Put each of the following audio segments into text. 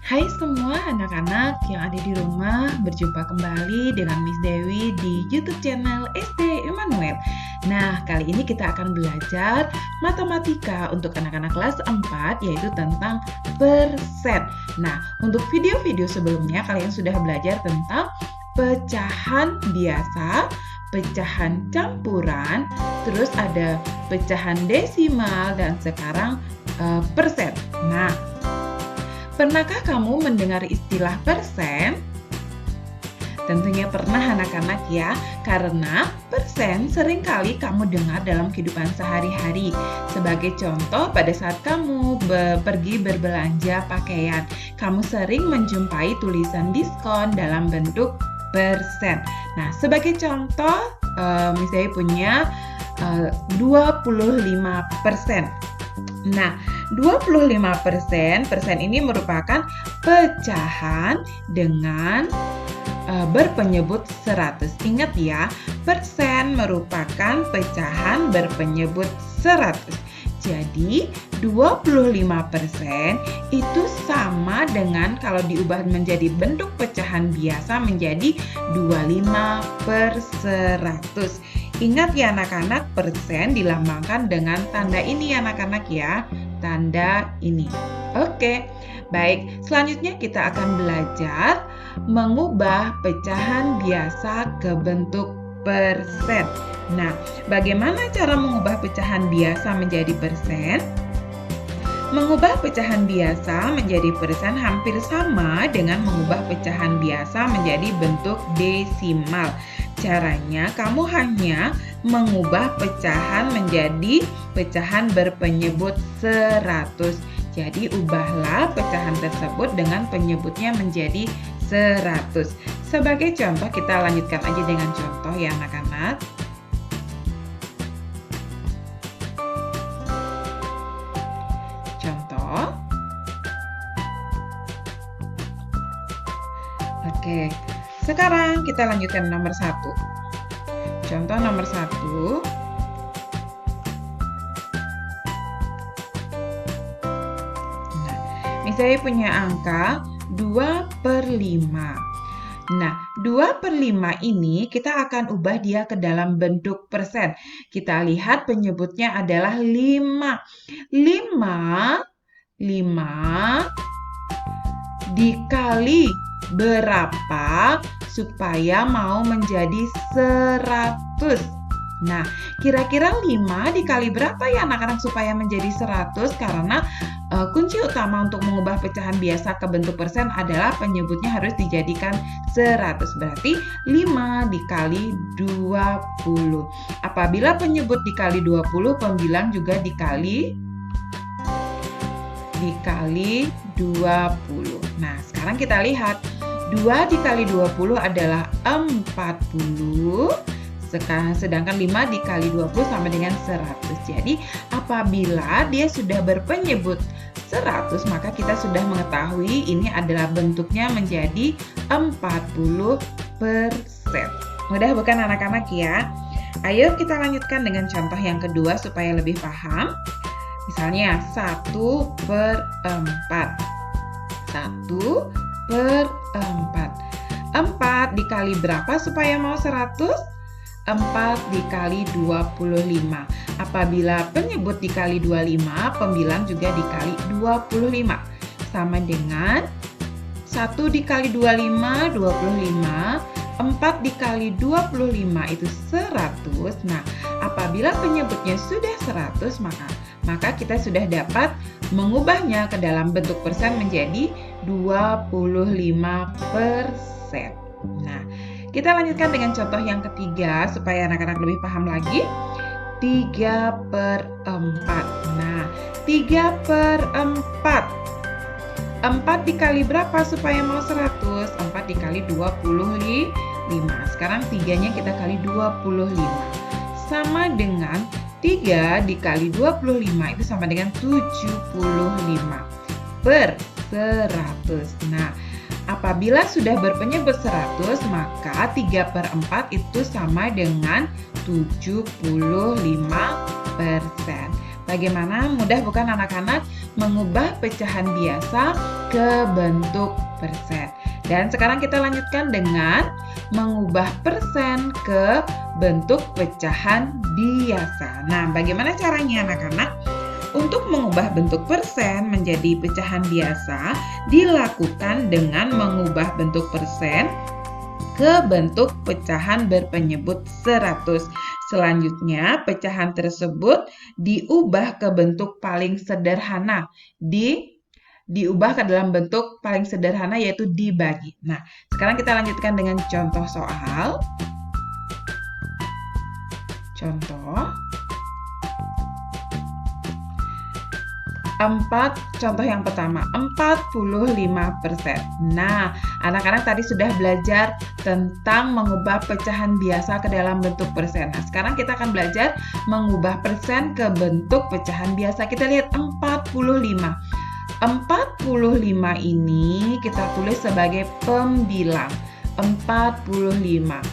Hai semua anak-anak yang ada di rumah, berjumpa kembali dengan Miss Dewi di YouTube channel SD Immanuel. Nah, kali ini kita akan belajar matematika untuk anak-anak kelas 4, yaitu tentang persen. Nah, untuk video-video sebelumnya kalian sudah belajar tentang pecahan biasa, pecahan campuran, terus ada pecahan desimal, dan sekarang persen. Nah, pernahkah kamu mendengar istilah persen? Tentunya pernah anak-anak ya, karena persen seringkali kamu dengar dalam kehidupan sehari-hari. Sebagai contoh, pada saat kamu pergi berbelanja pakaian, kamu sering menjumpai tulisan diskon dalam bentuk persen. Nah, sebagai contoh, misalnya punya 25%. Nah, 25%, persen ini merupakan pecahan dengan berpenyebut 100. Ingat ya, persen merupakan pecahan berpenyebut 100. Jadi, 25% itu sama dengan kalau diubah menjadi bentuk pecahan biasa menjadi 25 per 100. Ingat ya anak-anak, persen dilambangkan dengan tanda ini anak-anak ya, tanda ini. Oke, baik. Selanjutnya kita akan belajar mengubah pecahan biasa ke bentuk persen. Nah, bagaimana cara mengubah pecahan biasa menjadi persen? Mengubah pecahan biasa menjadi persen hampir sama dengan mengubah pecahan biasa menjadi bentuk desimal. Caranya, kamu hanya mengubah pecahan menjadi pecahan berpenyebut 100. Jadi, ubahlah pecahan tersebut dengan penyebutnya menjadi 100. Sebagai contoh, kita lanjutkan aja dengan contoh ya anak-anak. Contoh. Oke, sekarang kita lanjutkan nomor 1. Contoh nomor 1. Nah, misalnya punya angka 2/5. Nah, 2/5 ini kita akan ubah dia ke dalam bentuk persen. Kita lihat penyebutnya adalah 5. 5 dikali berapa supaya mau menjadi 100? Nah, kira-kira 5 dikali berapa ya anak-anak supaya menjadi 100? Karena kunci utama untuk mengubah pecahan biasa ke bentuk persen adalah penyebutnya harus dijadikan 100. Berarti 5 dikali 20. Apabila penyebut dikali 20, pembilang juga dikali 20. Nah, sekarang kita lihat. 2 dikali 20 adalah 40. Sedangkan 5 dikali 20 sama dengan 100. Jadi, apabila dia sudah berpenyebut 100, maka kita sudah mengetahui ini adalah bentuknya menjadi 40%. Mudah bukan anak-anak ya? Ayo kita lanjutkan dengan contoh yang kedua supaya lebih paham. Misalnya 1/4. 1/4. 4 dikali berapa supaya mau 100? 4 dikali 25. Apabila penyebut dikali 25, pembilang juga dikali 25. Sama dengan 1 dikali 25, 25. 4 dikali 25 itu 100. Nah, apabila penyebutnya sudah 100, maka kita sudah dapat mengubahnya ke dalam bentuk persen menjadi 25%. Nah, kita lanjutkan dengan contoh yang ketiga supaya anak-anak lebih paham lagi. 3/4. Nah, 3/4. 4 dikali berapa supaya mau 100? 4 dikali 25. Sekarang 3-nya kita kali 25. Sama dengan 3 dikali 25 itu sama dengan 75 per 100. Nah, apabila sudah berpenyebut 100, maka 3/4 itu sama dengan 75%. Bagaimana? Mudah bukan anak-anak mengubah pecahan biasa ke bentuk persen. Dan sekarang kita lanjutkan dengan mengubah persen ke bentuk pecahan biasa. Nah, bagaimana caranya anak-anak? Untuk mengubah bentuk persen menjadi pecahan biasa dilakukan dengan mengubah bentuk persen ke bentuk pecahan berpenyebut 100. Selanjutnya, pecahan tersebut diubah ke bentuk paling sederhana. Diubah ke dalam bentuk paling sederhana yaitu dibagi. Nah, sekarang kita lanjutkan dengan contoh soal. Contoh yang pertama, 45%. Nah, anak-anak tadi sudah belajar tentang mengubah pecahan biasa ke dalam bentuk persen. Nah, sekarang kita akan belajar mengubah persen ke bentuk pecahan biasa. Kita lihat 45. 45 ini kita tulis sebagai pembilang. 45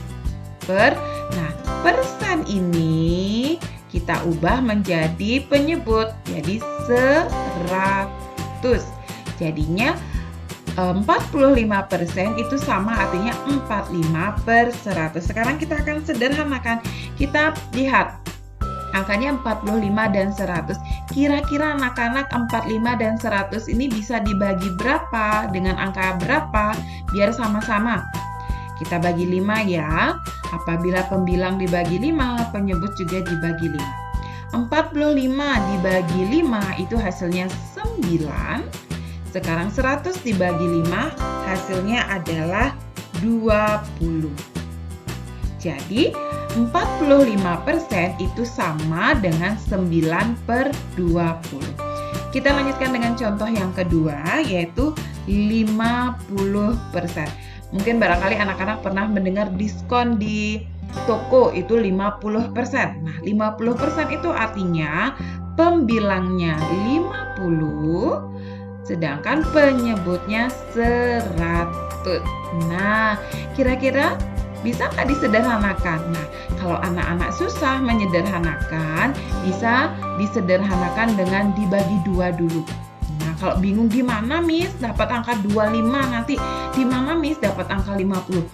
nah, persen ini kita ubah menjadi penyebut, jadi 100. Jadinya 45% itu sama artinya 45/100. Sekarang kita akan sederhanakan. Kita lihat angkanya 45 dan 100. Kira-kira anak-anak 45 dan 100 ini bisa dibagi berapa? Dengan angka berapa? Biar sama-sama. Kita bagi 5 ya. Apabila pembilang dibagi 5, penyebut juga dibagi 5. 45 dibagi 5 itu hasilnya 9. Sekarang 100 dibagi 5 hasilnya adalah 20. Jadi 45% itu sama dengan 9/20. Kita lanjutkan dengan contoh yang kedua yaitu 50%. Mungkin barangkali anak-anak pernah mendengar diskon di toko itu 50%. Nah, 50% itu artinya pembilangnya 50, sedangkan penyebutnya 100. Nah, kira-kira bisa nggak disederhanakan? Nah, kalau anak-anak susah menyederhanakan, bisa disederhanakan dengan dibagi 2 dulu. Nah, kalau bingung gimana Miss dapat angka 25, nanti di mana Miss dapat angka 50?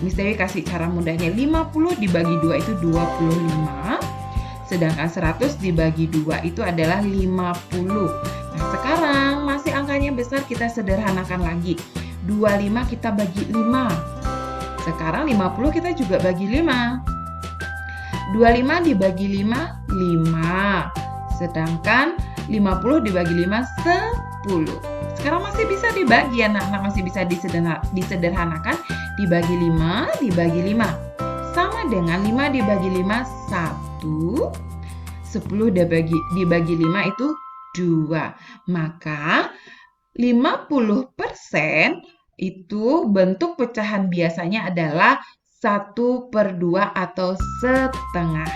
Miss Dewi kasih cara mudahnya. 50 dibagi 2 itu 25, sedangkan 100 dibagi 2 itu adalah 50. Nah, sekarang masih angkanya besar, kita sederhanakan lagi. 25 kita bagi 5. Sekarang 50 kita juga bagi 5. 25 dibagi 5, 5. Sedangkan 50 dibagi 5, 10. Sekarang masih bisa dibagi, anak-anak masih bisa disederhanakan. Dibagi 5, dibagi 5. Sama dengan 5 dibagi 5, 1. 10 dibagi 5 itu 2. Maka 50% itu bentuk pecahan biasanya adalah 1/2 atau setengah.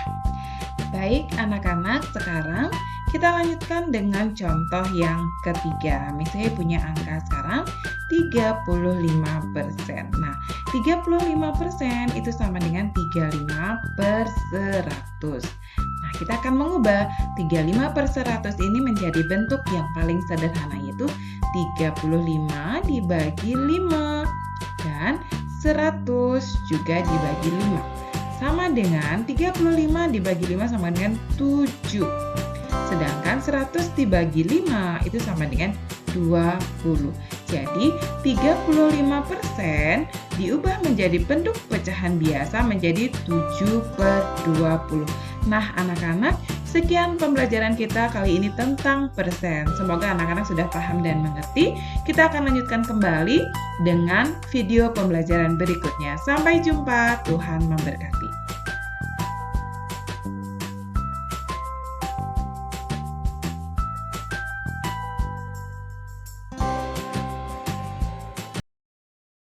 Baik anak-anak, sekarang kita lanjutkan dengan contoh yang ketiga. Misalnya punya angka sekarang 35%. Nah, 35% itu sama dengan 35/100. Nah, kita akan mengubah 35/100 ini menjadi bentuk yang paling sederhana, yaitu 35 dibagi 5 dan 100 juga dibagi 5. Sama dengan 35 dibagi 5 sama dengan 7. Sedangkan 100 dibagi 5 itu sama dengan 20. Jadi 35% diubah menjadi bentuk pecahan biasa menjadi 7/20. Nah anak-anak, sekian pembelajaran kita kali ini tentang persen. Semoga anak-anak sudah paham dan mengerti. Kita akan lanjutkan kembali dengan video pembelajaran berikutnya. Sampai jumpa, Tuhan memberkati.